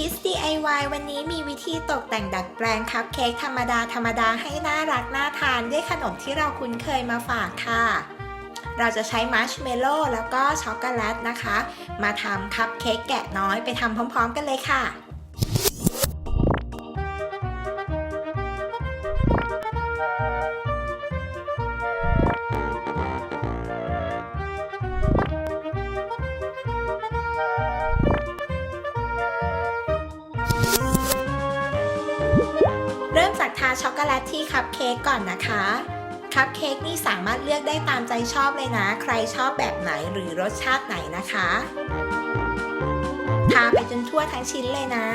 คิส DIY วันนี้มีวิธีตกแต่งดัดแปลงคัพเค้กธรรมดาให้น่ารักน่าทานด้วยขนมที่เราคุ้นเคยมาฝากค่ะ เราจะใช้มัชเมลโล่แล้วก็ช็อกโกแลตนะคะ มาทำคัพเค้กแกะน้อยไปทำพร้อมๆกันเลยค่ะ เริ่มจากทาช็อกโกแลตที่คัพเค้กก่อนนะคะ คัพเค้กนี่สามารถเลือกได้ตามใจชอบเลยนะ ใครชอบแบบไหนหรือรสชาติไหนนะคะ ทาไปจนทั่วทั้งชิ้นเลยนะ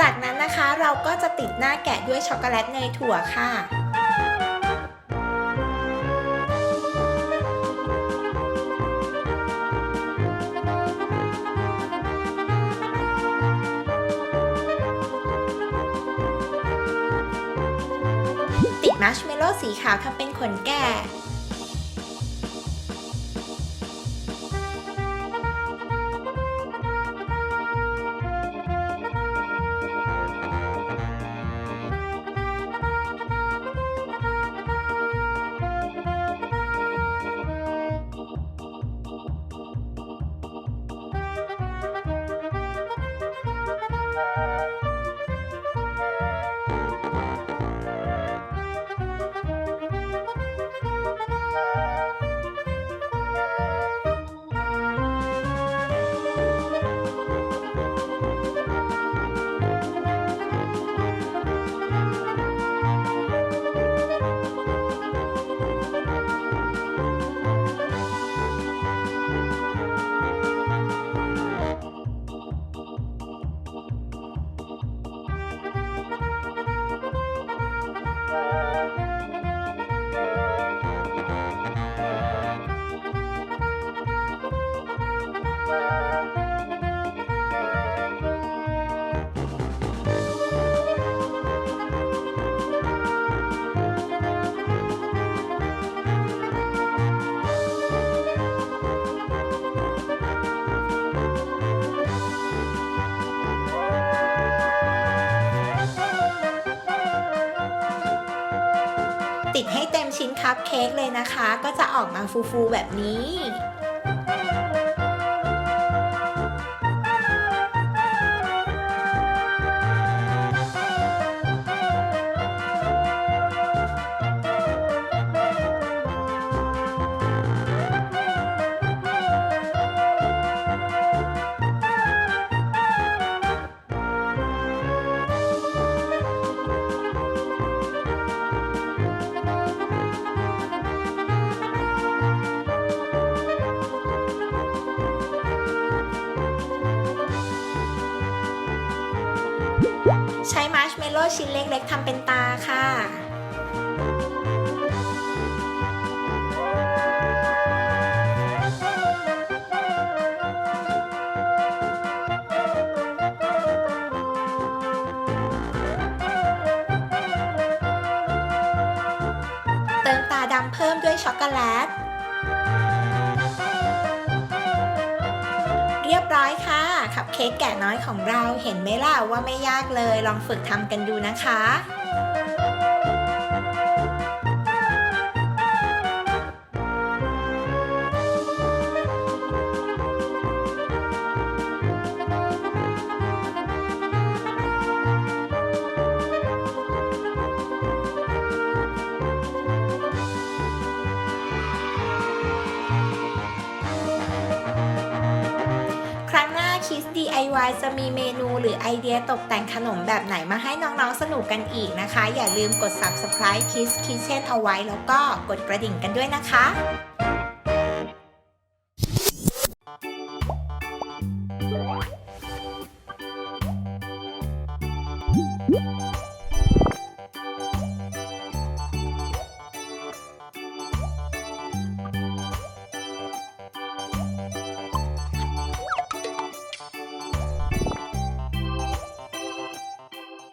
จากนั้นนะคะเราก็จะติดหน้าแกะด้วยช็อกโกแลตเนยถั่วค่ะ ติดมัชเมลโล่สีขาวทำเป็นขนแกะ ติดให้เต็มชิ้นคัพเค้กเลยนะคะ ก็จะออกมาฟูๆแบบนี้ ใช้มัชเมลโล่ชิ้นเล็กๆทำเป็นตาค่ะ เติมตาดำเพิ่มด้วยช็อกโกแลต เรียบร้อยค่ะ คัพเค้กแกะน้อยของเราเห็นไหมล่ะว่าไม่ยากเลย ลองฝึกทำกันดูนะคะ DIY จะมีเมนูหรือไอเดียตกแต่งขนมแบบไหนมาให้น้องๆสนุกกันอีกนะคะ อย่าลืมกด Subscribe Kids Kitchen เอาไว้แล้วก็กดกระดิ่งกันด้วยนะคะ